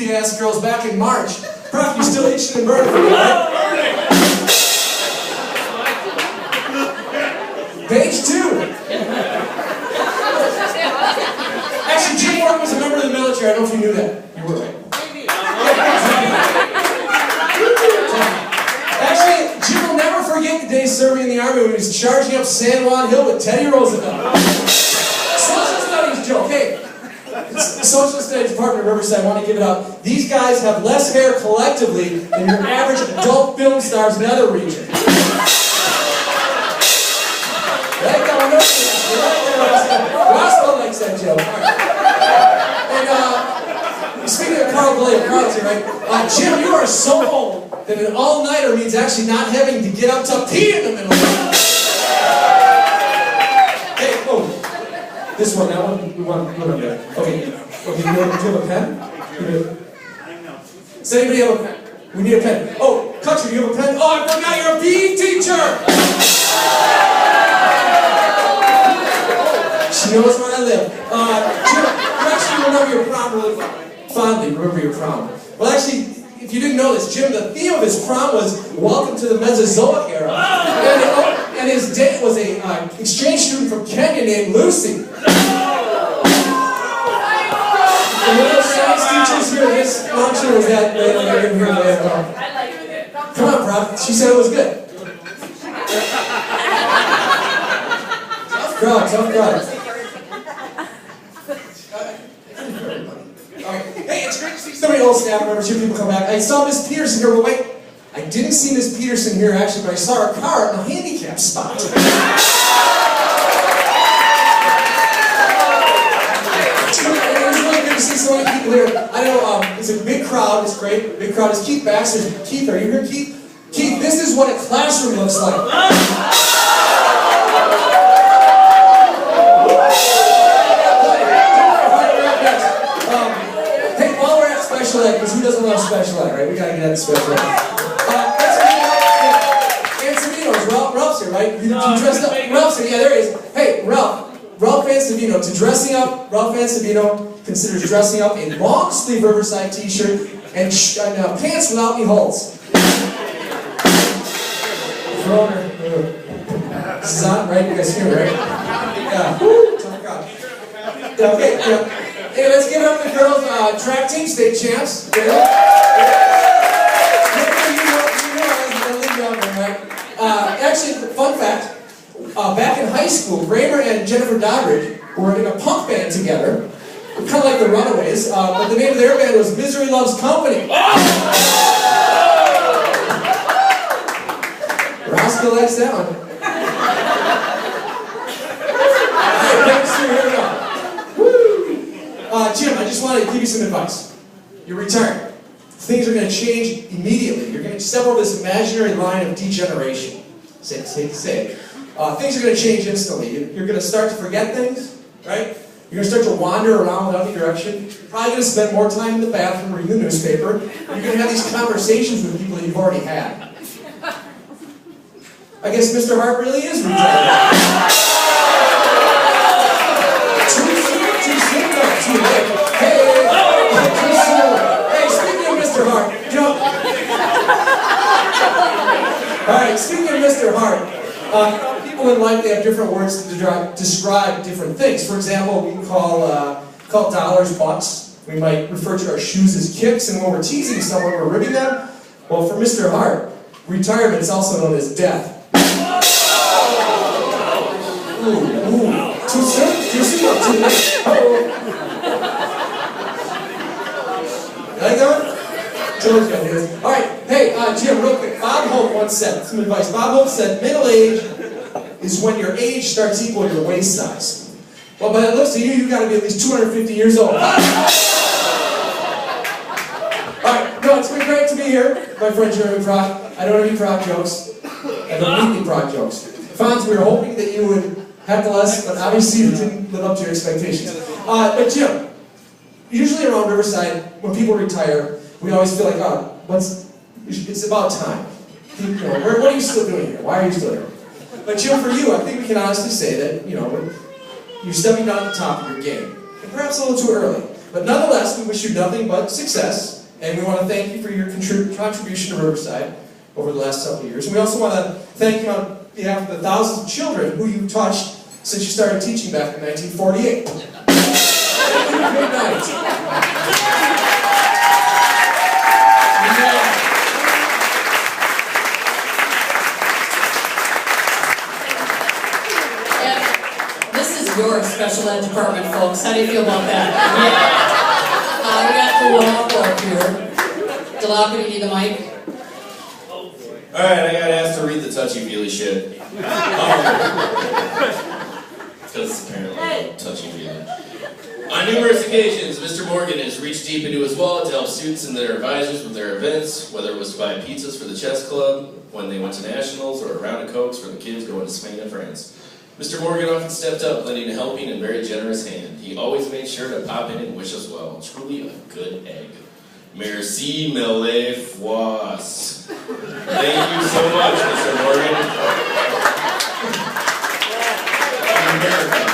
PBS girls back in March. Prof, you're still itching and burning for me, right? Page 2. Actually, Jim Ward was a member of the military. I don't know if you knew that. You were right. Actually, Jim will never forget the day serving in the Army when he was charging up San Juan Hill with Teddy Roosevelt. Social studies joke. Hey, the Social Studies Department of Riverside, I want to give it up. These guys have less hair collectively than your average adult film stars in other regions. Right? Roswell likes that joke. And speaking of Carl Blair, Carl's here, right? Jim, you are so old that an all-nighter means actually not having to get up to pee in the middle of the night. Hey, oh, this one, that one, we want to put on there. Okay, do you have a pen? Does anybody have a pen? We need a pen. Oh, Country, do you have a pen? Oh, I forgot you're a PE teacher! She knows where I live. Jim, you actually remember your prom really fondly. Remember your prom. Well, actually, if you didn't know this, Jim, the theme of his prom was Welcome to the Mesozoic Era. And his date was an exchange student from Kenya named Lucy. And one of the science teachers here, this function was that come on, Prof. She said it was good. Tough crowd, tough crowd. Hey, it's great to see so many old staff members, two people come back. I saw Miss Peterson here, but wait, I didn't see Miss Peterson here actually, but I saw her car at the handicap spot. It was really good to see so many people here. I know it's a big crowd, it's great. Big crowd is Keith Baxter. Keith, are you here, Keith? Keith, this is what a classroom looks like. Because who doesn't love special ed, right? We gotta get at the special ed. And Savino's, Ralph's here, right? You dressed up. Ralph's here, yeah, there he is. Hey, Ralph Van Savino, to dressing up, Ralph Van Savino considers dressing up a long sleeve Riverside t-shirt and pants without any holes. This is on, right? You guys hear, right? Yeah. Tough crowd. Okay, yeah. Hey, let's give it up to the girls, track team, state champs. Actually, fun fact, back in high school, Kramer and Jennifer Doddridge were in a punk band together, kind of like the Runaways, but the name of their band was Misery Loves Company. Roscoe likes that one. Here we go. Jim, I just want to give you some advice. You're retiring. Things are going to change immediately. You're going to step over this imaginary line of degeneration. Say it. Things are going to change instantly. You're going to start to forget things, right? You're going to start to wander around without any direction. You're probably going to spend more time in the bathroom reading the newspaper. You're going to have these conversations with people that you've already had. I guess Mr. Hart really is retired. Too late. Hey, speaking of Mr. Hart, you know. Alright, speaking of Mr. Hart, people in life, they have different words to describe different things. For example, we call dollars bucks. We might refer to our shoes as kicks, and when we're teasing someone, we're ribbing them. Well, for Mr. Hart, retirement is also known as death. Ooh. Too soon? Too soon? Too late? Like that? Alright, hey, Jim, real quick. Bob Hope once said, some advice. Bob Hope said, middle age is when your age starts equaling your waist size. Well, by the looks of you, you've got to be at least 250 years old. Alright, no, it's been great to be here, my friend Jeremy Proc. I don't have any Proc jokes. I don't need any Proc jokes. Fonz, we were hoping that you would heckle us, but obviously it didn't live up to your expectations. But Jim, usually around Riverside, when people retire, we always feel like, it's about time. What are you still doing here? Why are you still here? But Jim, for you, I think we can honestly say that, you're stepping down at the top of your game. And perhaps a little too early. But nonetheless, we wish you nothing but success, and we want to thank you for your contribution to Riverside over the last several years. And we also want to thank you on behalf of the thousands of children who you touched since you started teaching back in 1948. Good night. Your special ed department, folks. How do you feel about that? Yeah. We got the wall up here. Jalapa, you need the mic? Alright, I got asked to read the touchy-feely shit. Because apparently touchy-feely. On numerous occasions, Mr. Morgan has reached deep into his wallet to help students and their advisors with their events, whether it was to buy pizzas for the chess club, when they went to nationals, or a round of Cokes for the kids going to Spain and France. Mr. Morgan often stepped up, lending a helping and very generous hand. He always made sure to pop in and wish us well. Truly a good egg. Merci, mille fois. Thank you so much, Mr. Morgan. I'm American.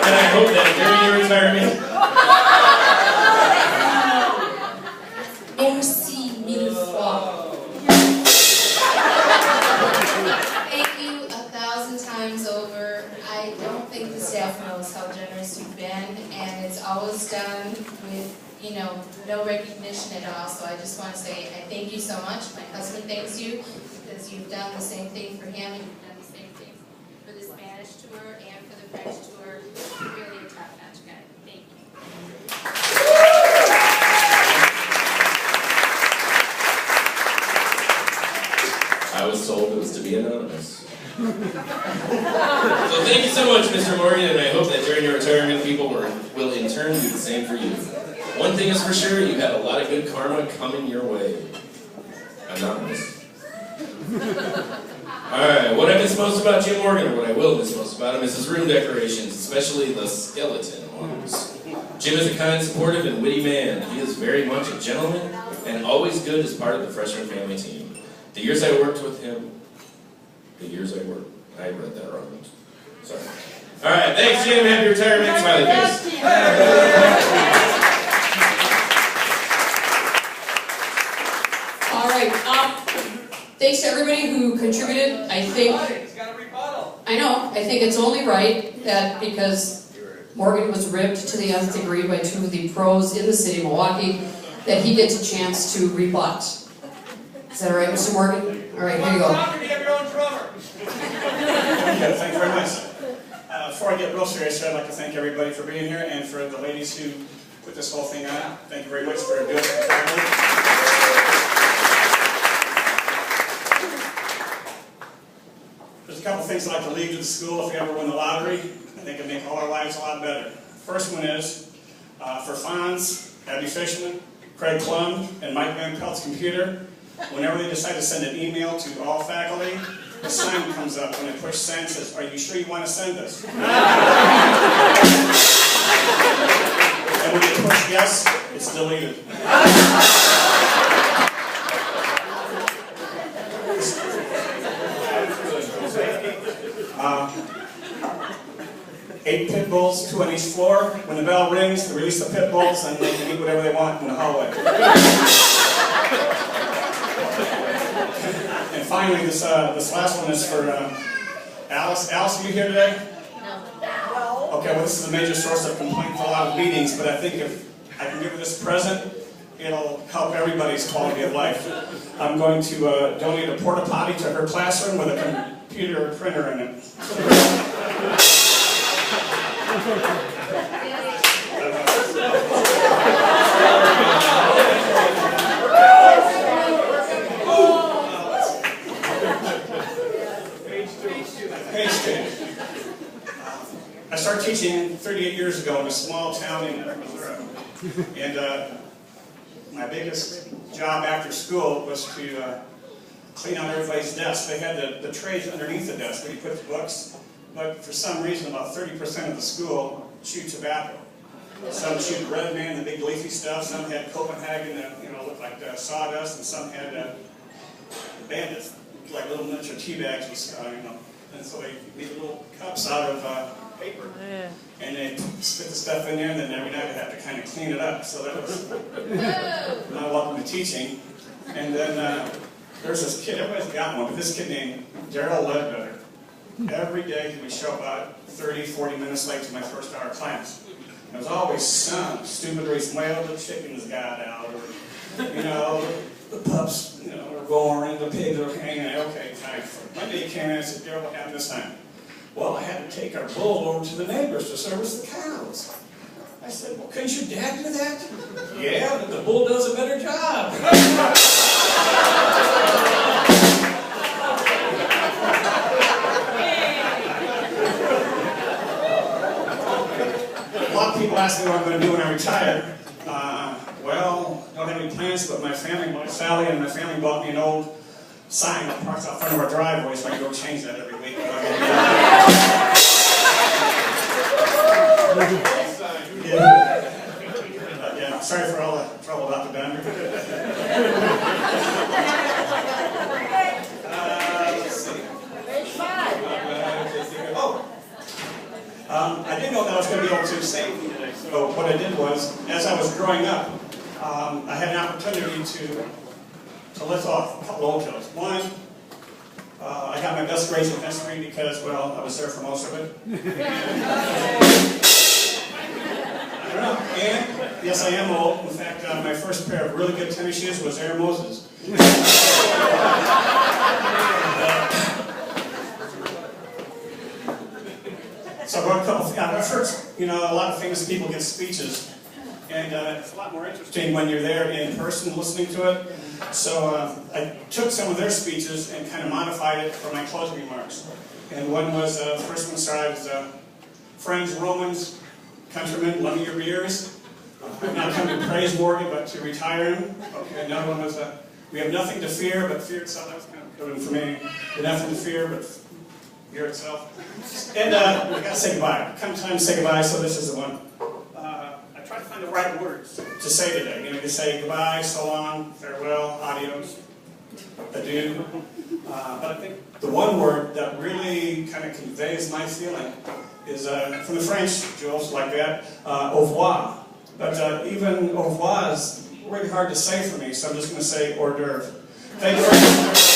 And I hope that during your retirement... Merci, mille fois. Thank you 1,000 times over. I don't think the staff knows how generous you've been, and it's always done with, no recognition at all. So I just want to say I thank you so much. My husband thanks you because you've done the same thing for him, and you've done the same thing for the Spanish tour and for the French tour. You're really a top-notch guy. Thank you. I was told it was to be anonymous. So thank you so much, Mr. Morgan, and I hope that during your retirement, people will in turn do the same for you. One thing is for sure, you have a lot of good karma coming your way. Anonymous. Alright, what I miss most about Jim Morgan, or what I will miss most about him, is his room decorations, especially the skeleton ones. Jim is a kind, supportive, and witty man. He is very much a gentleman, and always good as part of the freshman family team. The years I worked with him, I read that wrong. Sorry. Alright, thanks Jim, happy retirement, smiley face. Alright, thanks to everybody who contributed. I think it's only right that because Morgan was ribbed to the nth degree by two of the pros in the city of Milwaukee, that he gets a chance to rebut. Is that alright, Mr. Morgan? Alright, here you go. You have your own drummer. Yeah, thank you very much. Before I get real serious here, I'd like to thank everybody for being here and for the ladies who put this whole thing on. Thank you very much for doing it. There's a couple things I'd like to leave to the school if we ever win the lottery. I think it'd make all our lives a lot better. First one is, for Fonz, Abby Fishman, Craig Klum, and Mike Van Pelt's computer, whenever they decide to send an email to all faculty, a sign comes up when they push send and says, "Are you sure you want to send this?" And when you push yes, it's deleted. 8 pit bulls, 2 on each floor. When the bell rings, they release the pit bulls and they can eat whatever they want in the hallway. And finally, this last one is for Alice. Alice, are you here today? No. Okay, well this is a major source of complaint for a lot of meetings, but I think if I can give her this present, it'll help everybody's quality of life. I'm going to donate a porta potty to her classroom with a computer printer in it. I started teaching 38 years ago in a small town in Missouri. And my biggest job after school was to clean out everybody's desks. They had the trays underneath the desk where you put the books. But for some reason, about 30% of the school chewed tobacco. Some chewed Red Man, the big leafy stuff. Some had Copenhagen that looked like sawdust, and some had bandits, like little miniature tea bags with And so they made little cups out of paper. And they spit the stuff in there, and then every night I have to kind of clean it up. So that was my welcome to teaching. And then there's this kid, everybody's got one, but this kid named Daryl Ledbetter. Every day he would show up about 30, 40 minutes late to my first hour class. There was always some stupid reason, well, the chickens got out, or, you know, the pups, you know, were born, and the pigs were hanging out. Okay, fine. One day he came in and said, Daryl, what happened this time? Well, I had to take our bull over to the neighbors to service the cows. I said, well, couldn't your dad do that? Yeah, but the bull does a better job. A lot of people ask me what I'm going to do when I retire. Well, I don't have any plans, but my family, Sally and my family bought me an old sign that parks out front of our driveway, so I can go change that every week. Yeah, sorry for all the trouble about the banner. Let's see. I didn't know that I was going to be able to save you today. So what I did was, as I was growing up, I had an opportunity to lift off a couple old jokes. One, I got my best grades in history because, well, I was there for most of it. I don't know. And, yes, I am old. In fact, my first pair of really good tennis shoes was Air Moses. So I wrote a couple, I've heard, you know, a lot of famous people give speeches, and it's a lot more interesting when you're there in person listening to it. So I took some of their speeches and kind of modified it for my closing remarks. And one was, the first one started as, friends, Romans, countrymen, lend me your ears. I've not come to praise Morgan, but to retire him. Okay, another one was, we have nothing to fear, but fear itself. That was kind of good for me. We have nothing to fear, but fear itself. And we got to say goodbye. Come time to say goodbye, so this is the one. I try to find the right words to say today. You know, to say goodbye, so long, farewell, adios, adieu. But I think the one word that really kind of conveys my feeling is from the French, Jules, like that, au revoir. But even au revoir is really hard to say for me, so I'm just going to say hors d'oeuvre. Thank you very much.